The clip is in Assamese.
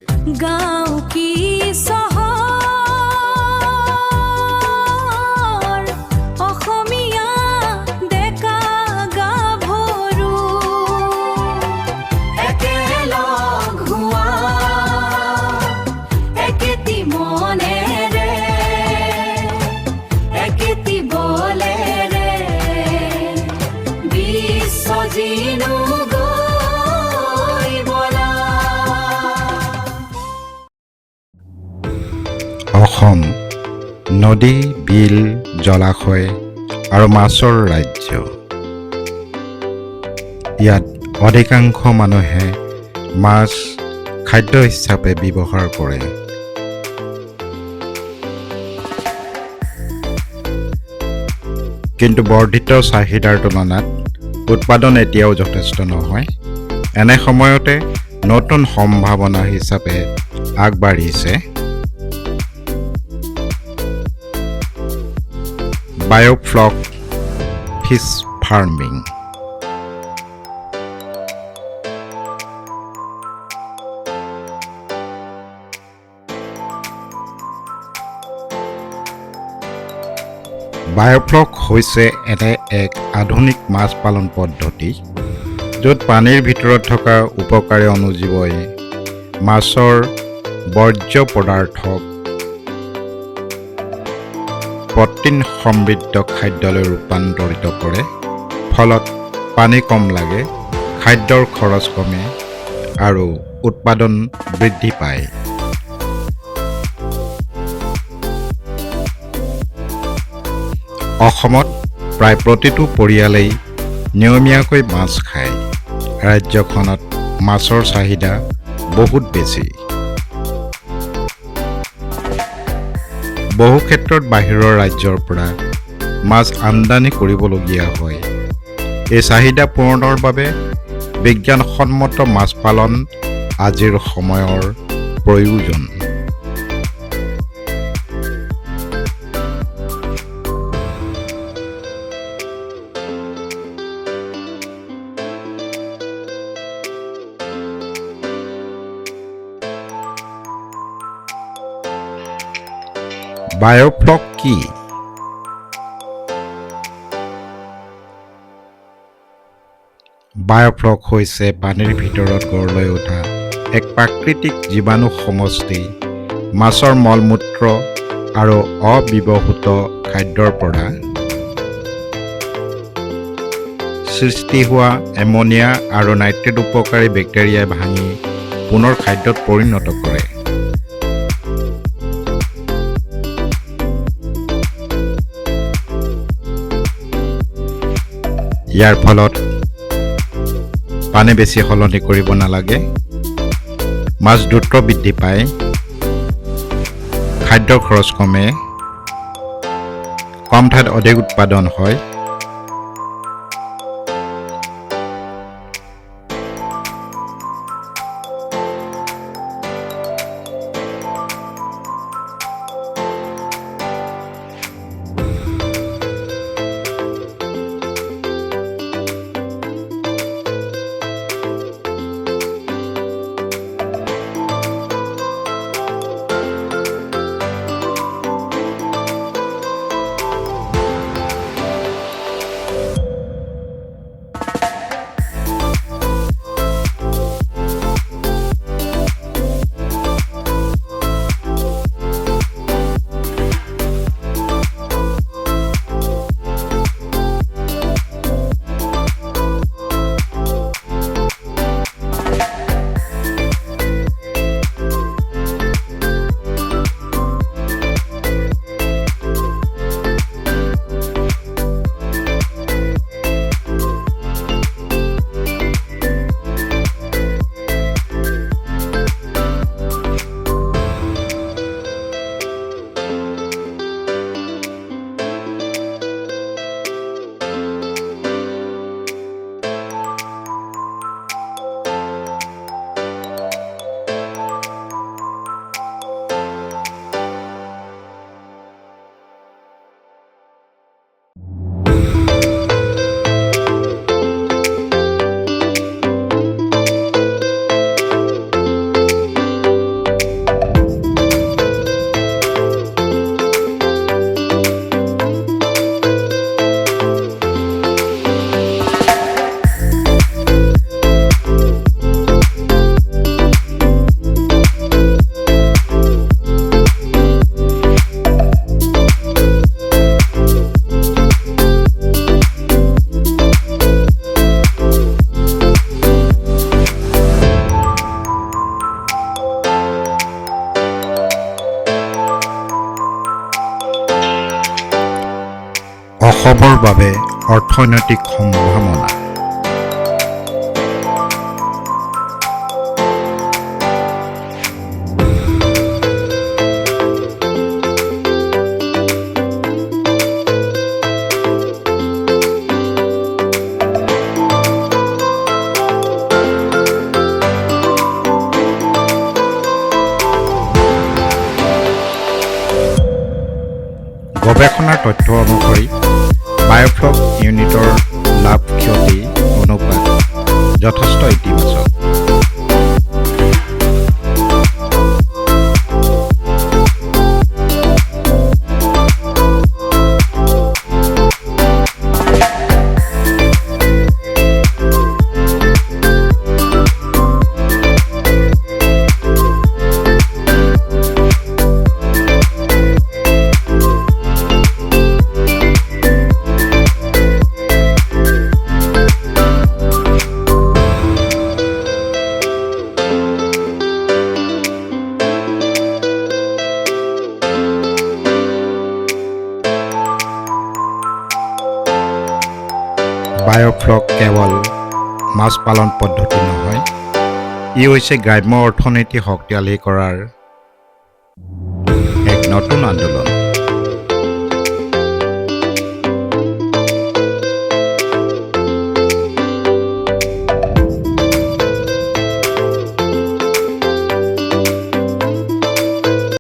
গাঁও কি চহৰ অসমীয়া ডেকা গাভৰু একেলগ হোৱা একেটি মনেৰে একেটি বলেৰে বিশ্বজিনো অসম নদী, বিল, জলাশয় আৰু মাছৰ ৰাজ্য। ইয়াত অধিকাংশ মানুহে মাছ খাদ্য হিচাপে ব্যৱহাৰ কৰে। কিন্তু বৰ্ধিত চাহিদাৰ তুলনাত উৎপাদন এতিয়াও যথেষ্ট নহয়। এনে সময়তে নতুন সম্ভাৱনা হিচাপে আগবাঢ়িছে Biofloc fish farming. বায়োফ্লক হৈছে এনে এক আধুনিক মাছ পালন পদ্ধতি য'ত পানীৰ ভিতৰত থকা উপকাৰী অণুজীৱই মাছৰ বৰ্জ্য পদাৰ্থক প্ৰটিন সমৃদ্ধ খাদ্যলৈ ৰূপান্তৰিত কৰে। ফলত পানী কম লাগে, খাদ্যৰ খৰচ কমে আৰু উৎপাদন বৃদ্ধি পায়। অসমত প্ৰায় প্ৰতিটো পৰিয়ালেই নিয়মীয়াকৈ মাছ খায়। ৰাজ্যখনত মাছৰ চাহিদা বহুত বেছি। বহু ক্ষেত্ৰত বাহিৰৰ ৰাজ্যৰ পৰা মাছ আমদানি কৰিবলগীয়া হয়। এই চাহিদা পূৰণৰ বাবে বিজ্ঞানসন্মত মাছ পালন আজিৰ সময়ৰ প্ৰয়োজন। বায়োফ্লক কি? বায়োফ্লক হৈছে পানীৰ ভিতৰত গঢ় লৈ উঠা এক প্ৰাকৃতিক জীৱাণু সমষ্টি। মাছৰ মলমূত্ৰ আৰু অব্যৱহৃত খাদ্যৰ পৰা সৃষ্টি হোৱা এমনিয়া আৰু নাইট্ৰেট উপকাৰী বেক্টেৰিয়াই ভাঙি পুনৰ খাদ্যত পৰিণত কৰে। ইয়াৰ ফলত পানী বেছি সলনি কৰিব নালাগে, মাছ দ্ৰুত বৃদ্ধি পায়, খাদ্যৰ খৰচ কমে, কম ঠাইত অধিক উৎপাদন হয়। মানৱৰ বাবে অৰ্থনৈতিক সম্ভাৱনা। গৱেষণাৰ তথ্য অনুসৰি বায়োফ্লক ইউনিটৰ লাভ ক্ষতি অনুপাত যথেষ্ট ইতিবাচক। বায়োফ্লক কেৱল মাছ পালন পদ্ধতি নহয়, ই হৈছে গ্ৰাম্য অৰ্থনীতি শক্তিশালী কৰাৰ এক নতুন আন্দোলন।